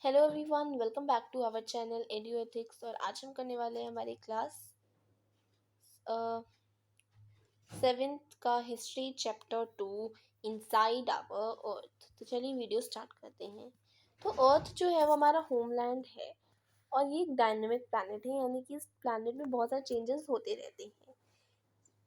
Hello everyone, welcome back to our channel Edu Ethics. और आज हम करने वाले हैं हमारी क्लास सेवेंथ का history chapter 2 inside our earth. तो चलिए वीडियो स्टार्ट करते हैं। तो अर्थ जो है वो हमारा होमलैंड है और ये एक डायनेमिक प्लैनेट है, यानी कि इस प्लैनेट में बहुत सारे चेंजेस होते रहते हैं।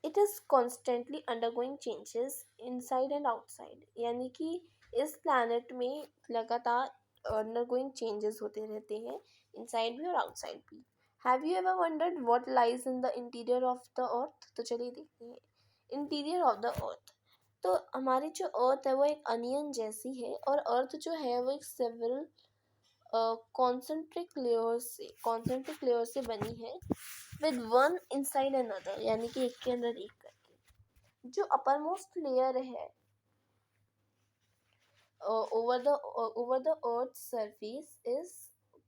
It is constantly undergoing changes inside and outside, यानी कि इस प्लैनेट में लगातार अंडरगोइंग चेंजेस होते रहते हैं, इनसाइड भी और आउटसाइड भी। Have you ever wondered what lies in the interior of the earth? तो चलिए देखते हैं इंटीरियर ऑफ द अर्थ। तो हमारी जो अर्थ है वो एक अनियन जैसी है, और अर्थ जो है वो एक सेवरल कॉन्सेंट्रिक लेयर से बनी है, विद वन इनसाइड अनदर, यानी कि एक के अंदर एक करके। जो अपर मोस्ट लेयर है over the earth surface is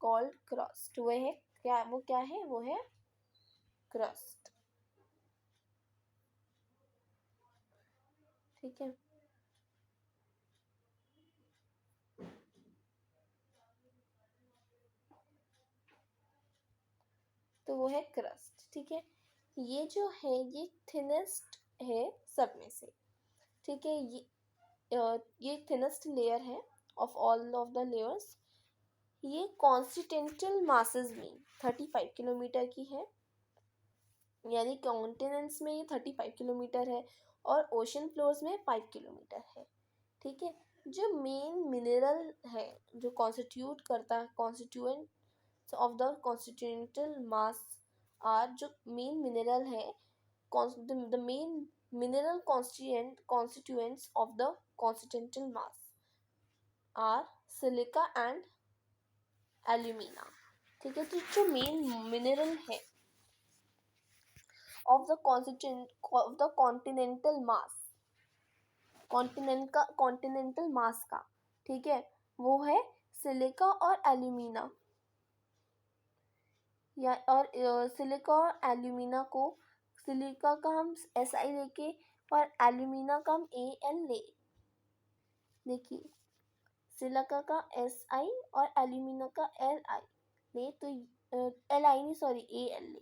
called crust. वह है क्या? वो क्या है? वो है क्रस्ट। ठीक है, तो वो है क्रस्ट। ठीक है, ये जो है ये थिनेस्ट है सब में से। ठीक है, ये थिनेस्ट लेयर है of all of the layers. ये कॉन्टिनेंटल मासेस में 35 किलोमीटर की है, यानी कॉन्टिनेंट्स में ये 35 किलोमीटर है और ओशन फ्लोर्स में 5 किलोमीटर है। ठीक है, जो मेन मिनरल है जो कॉन्स्टिट्यूट करता है constituents of the continental mass are, जो मेन मिनरल है the main mineral constituents of the continental mass are silica and alumina। ठीक है, तो जो मेन मिनरल है of the continental mass, continental mass का, ठीक है, वो है सिलिका और एल्यूमिना। या और सिलिका और एल्यूमिना को, सिलिका का हम SI लेके और एल्यूमिना का हम AL ले। देखिए, सिलिका का SI और एल्यूमिना का LI ले, तो LI नहीं, सॉरी, AL ले,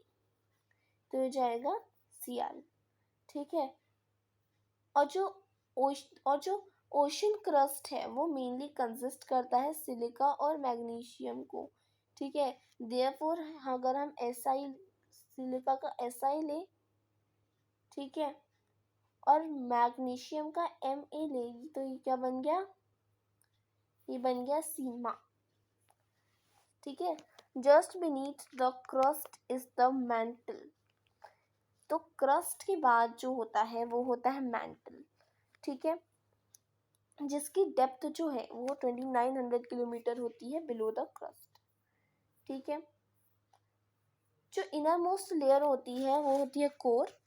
तो ये जाएगा Cl। ठीक है, और जो ओशन क्रस्ट है वो मेनली कंसिस्ट करता है सिलिका और मैग्नीशियम को। ठीक है, देयरफॉर अगर हम सिलिका का SI ले, ठीक है, और मैग्नीशियम का Ma ले, तो ये क्या बन गया? ये बन गया सीमा। ठीक है, just beneath the crust is the mantle. तो क्रस्ट के बाद जो होता है वो होता है मैंटल। ठीक है, जिसकी डेप्थ जो है वो 2900 किलोमीटर होती है बिलो द क्रस्ट। ठीक है, जो इनर मोस्ट लेयर होती है वो होती है कोर,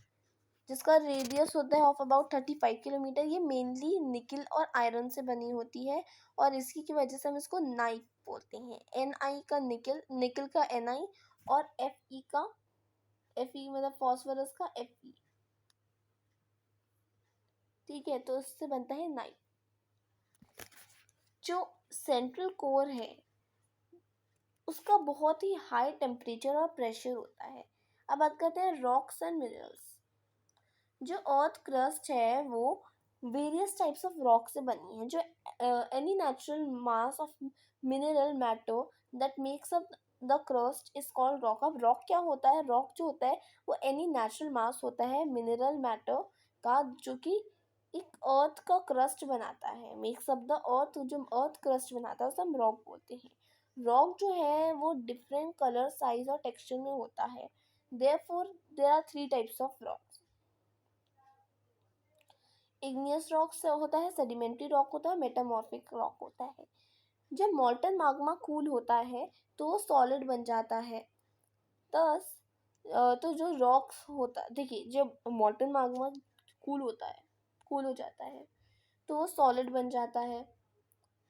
जिसका रेडियस होता है ऑफ अबाउट 35 किलोमीटर। ये मेनली निकल और आयरन से बनी होती है, और इसकी की वजह से हम इसको नाइफ बोलते हैं। Ni का निकल का Ni, और Fe मतलब फॉस्फोरस का Fe। ठीक है, तो इससे बनता है नाइफ। जो सेंट्रल कोर है उसका बहुत ही हाई टेम्परेचर और प्रेशर होता है। अब बात करते हैं रॉक्स एंड मिनरल्स। जो अर्थ क्रस्ट है वो वेरियस टाइप्स ऑफ रॉक से बनी है। जो any natural mass of mineral matter that makes up the crust is called rock. अब रॉक क्या होता है? रॉक जो होता है वो एनी नेचुरल मास होता है मिनरल मैटर का, जो कि एक अर्थ का क्रस्ट बनाता है, मेक्स अप द अर्थ। जो अर्थ क्रस्ट बनाता है उसे हम रॉक बोलते हैं। रॉक जो है वो डिफरेंट कलर, साइज और टेक्सचर में होता है। Therefore there are 3 types of rocks. Igneous rock से होता है, सेडिमेंट्री रॉक होता है, मेटामॉर्फिक रॉक होता है। जब मॉल्टन माग्मा कूल होता है तो वो सॉलिड बन जाता है। थस तो जो रॉक्स होता है, देखिए, जब मॉल्टन माग्मा कूल हो जाता है तो वो सॉलिड बन जाता है।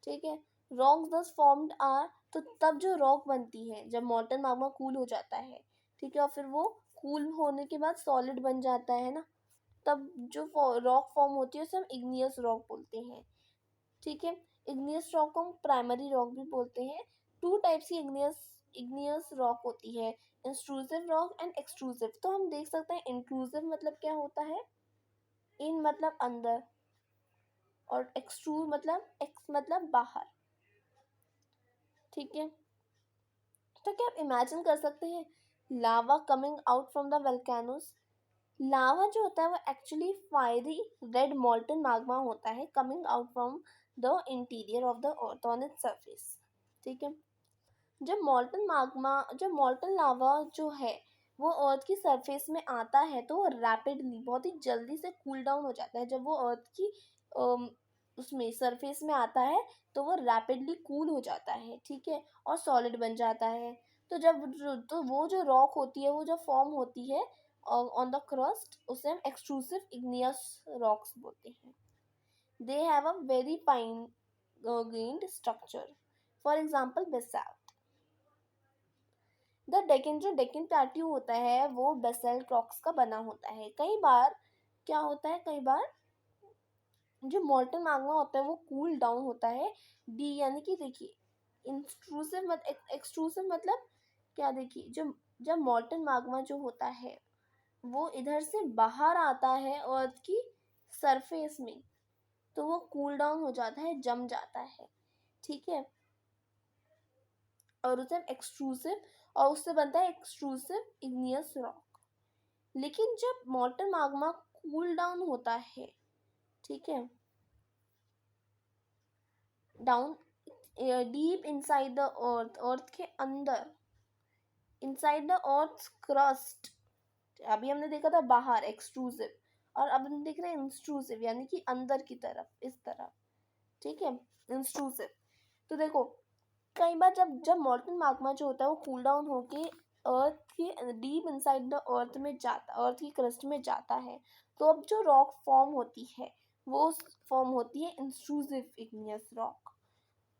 ठीक है, रॉक्स दस फॉर्म्ड आर, तो तब जो रॉक बनती है जब मॉल्टन माग्मा कूल हो जाता है, ठीक है, और फिर वो कूल होने के बाद सॉलिड बन जाता है ना, तब जो रॉक फॉर्म होती है उसे हम इग्नियस रॉक बोलते हैं। ठीक है, इग्नियस रॉक को हम प्राइमरी रॉक भी बोलते हैं। टू टाइप्स की इग्नियस रॉक होती है, इंट्रूसिव रॉक एंड एक्सट्रूसिव। तो हम देख सकते हैं इंट्रूसिव मतलब क्या होता है, इन मतलब अंदर, और एक्सट्रूव मतलब एक्स मतलब बाहर। ठीक है, तो क्या आप इमेजिन कर सकते हैं लावा कमिंग आउट फ्रॉम द वल्केनोस। लावा जो होता है वो एक्चुअली फायरी रेड मॉल्टन मैग्मा होता है coming out from the interior of the earth on its surface. ठीक है, जब मॉल्टन लावा जो है वो अर्थ की सरफेस में आता है तो वो रैपिडली बहुत ही जल्दी से कूल डाउन हो जाता है। जब वो अर्थ की उसमें सरफेस में आता है तो वो रैपिडली कूल हो जाता है। ठीक है, और सॉलिड बन जाता है। तो तो वो जो रॉक होती है, वो जो फॉर्म होती है ऑन द क्रस्ट, उसे हम एक्सट्रूसिव इग्नियस रॉक्स बोलते हैं। They have a very fine grained structure, for example basalt। The Deccan, जो डेकन प्लेट्यू होता है वो बेसाल्ट रॉक्स का बना होता है। कई बार क्या होता है, कई बार जो मोल्टन मैग्मा होता है वो कूल डाउन होता है। डी यानी कि देखिए एक्सट्रूसिव मतलब क्या, देखिए जब मोल्टन मैग्मा जो होता है वो इधर से बाहर आता है अर्थ की सरफेस में, तो वो कूल डाउन हो जाता है, जम जाता है। ठीक है, और उसे एक्सट्रूसिव, और उससे बनता है एक्सट्रूसिव इग्नियस रॉक। लेकिन जब मोल्टन मैग्मा कूल डाउन होता है, ठीक है, down deep inside the earth, earth के अंदर, इनसाइड द अर्थ क्रस्ट। अभी हमने देखा था बाहर एक्सट्रूसिव, और अब हम देख रहे हैं इंट्रूसिव यानी कि अंदर की तरफ, इस तरफ। ठीक है, इंट्रूसिव। तो देखो कई बार जब जब मोल्टन मैग्मा जो होता है वो कूल डाउन होके अर्थ की डीप इनसाइड द अर्थ में जाता, अर्थ की क्रस्ट में जाता है, तो अब जो रॉक फॉर्म होती है वो फॉर्म होती है intrusive igneous rock.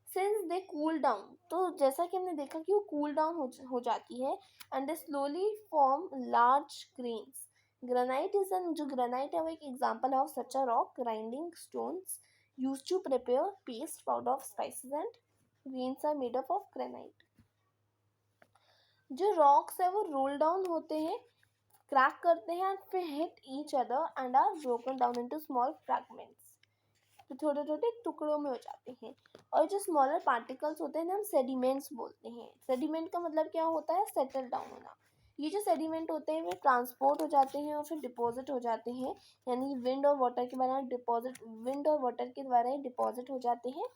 Since they cool down, तो जैसा कि हमने देखा कि वो कूल डाउन हो जाती है, and they slowly form large grains. Granite is an, जो ग्रेनाइट है वो एक एग्जांपल है of such a rock grinding stones used to prepare paste powder of spices and grains are made up of granite. जो rocks है वो roll down होते हैं, क्रैक करते हैं, एंड फिर hit each other and are broken down into small fragments. तो छोटे छोटे टुकड़ों में हो जाते हैं। और जो स्मॉलर पार्टिकल्स होते हैं ना हम सेडिमेंट्स बोलते हैं। सेडिमेंट का मतलब क्या होता है, सेटल डाउन होना। ये जो सेडिमेंट होते हैं वे ट्रांसपोर्ट हो जाते हैं और फिर डिपॉजिट हो जाते हैं, यानी विंड और वाटर के द्वारा डिपॉजिट हो जाते हैं।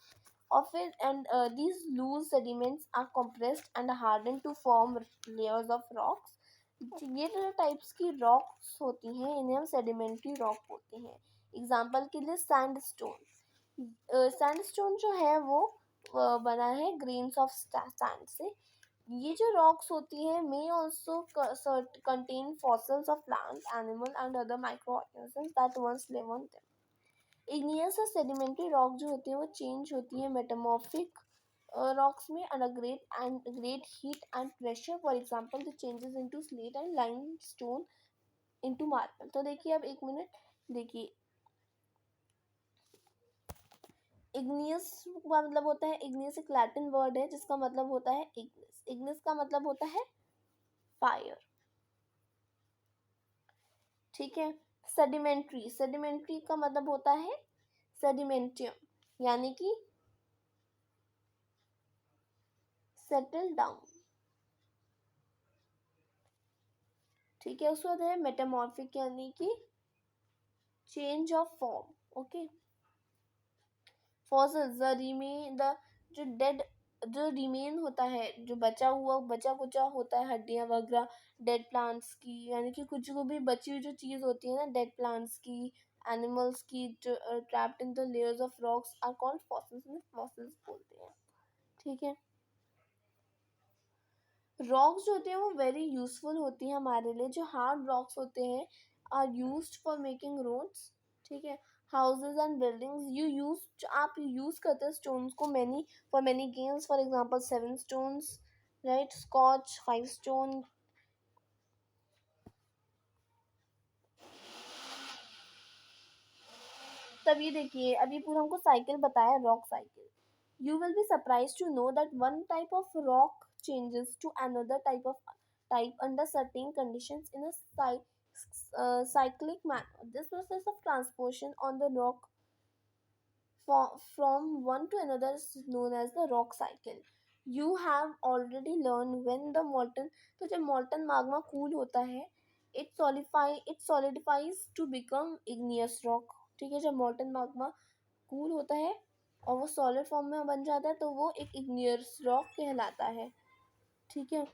और फिर and these loose sediments are compressed and hardened to form layers of rocks। ये जो टाइप्स की रॉक्स होती हैं इन्हें हम सेडिमेंट्री रॉक बोलते हैं। एग्जाम्पल के लिए सैंडस्टोन। सैंडस्टोन जो है वो बना है ग्रेन्स ऑफ सैंड से। ये जो रॉक्स होती है may also contain fossils of plant, animal and other micro organisms that once live on them. Igneous और सेडिमेंट्री रॉक जो होती है वो चेंज होती है मेटामॉर्फिक रॉक्स में under great heat and pressure. For example the changes into slate and limestone into marble. तो देखिए अब एक मिनट देखिए, इग्नियस का मतलब होता है, इग्नियस एक लैटिन वर्ड है जिसका मतलब होता है इग्निस। इग्निस का मतलब होता है फायर। ठीक है, सेडिमेंट्री, सेडिमेंट्री का मतलब होता है सेडिमेंटियम यानी कि सेटल डाउन। ठीक है, उसके बाद है मेटामॉर्फिक यानी कि change of form. Okay, fossils the जो डेड, जो रिमेन होता है, जो बचा कुचा होता है, हड्डियां वगैरह डेड प्लांट्स की, यानी कि कुछ को भी बची हुई जो चीज होती है ना डेड प्लांट्स की, एनिमल्स की, जो trapped in the layers of rocks are called fossils, fossils बोलते हैं। ठीक है, रॉक्स जो होते हैं वो वेरी यूजफुल होती हैं हमारे लिए। जो हार्ड रॉक्स होते हैं are used for making roads. ठीक है, हाउसेज एंड बिल्डिंग्स। आप यूज करते हैं स्टोन्स को many for many games, for example 7 stones, right, scotch 5 stone. तब ये देखिए अभी पूरा हमको साइकिल बताया, rock cycle. You will be surprised to know that one type of rock changes to another type under certain conditions in a cyclic manner. This process of transportation on the rock from one to another is known as the rock cycle. You have already learned when the molten, तो जब molten magma cool होता है, it solidifies to become igneous rock. ठीक है, जब molten magma cool होता है और वो सॉलिड फॉर्म में बन जाता है तो वो एक igneous rock कहलाता है. ठीक है,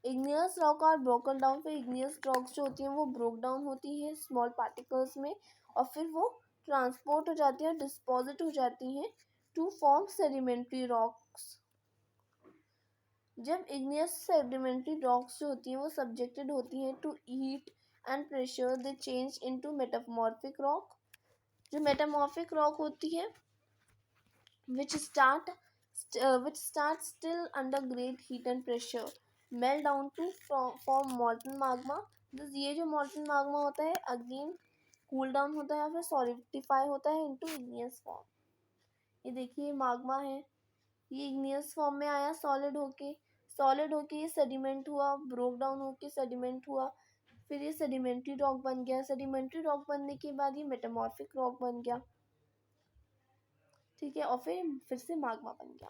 igneous rock are broken down. फिर igneous rocks जो होती हैं वो broke down होती है स्मॉल पार्टिकल्स में और फिर वो ट्रांसपोर्ट हो जाती है, डिस्पोजिट हो जाती हैं टू फॉर्म सेडिमेंट्री रॉक्स. जब igneous सेडिमेंट्री रॉक्स जो होती हैं वो सब्जेक्टेड होती हैं to heat and pressure, they change into metamorphic rock. जो मेटामॉर्फिक रॉक होती है which start which start still under great heat and pressure, melt down to form molten magma. Thus ये जो molten magma होता है again cool down होता है फिर solidify होता है into igneous form. ये देखिए magma है, ये igneous form में आया solid होके ये sediment हुआ, broke down होके sediment हुआ, फिर ये sedimentary rock बन गया. sedimentary rock बनने के बाद ये metamorphic rock बन गया. ठीक है, और फिर से magma बन गया.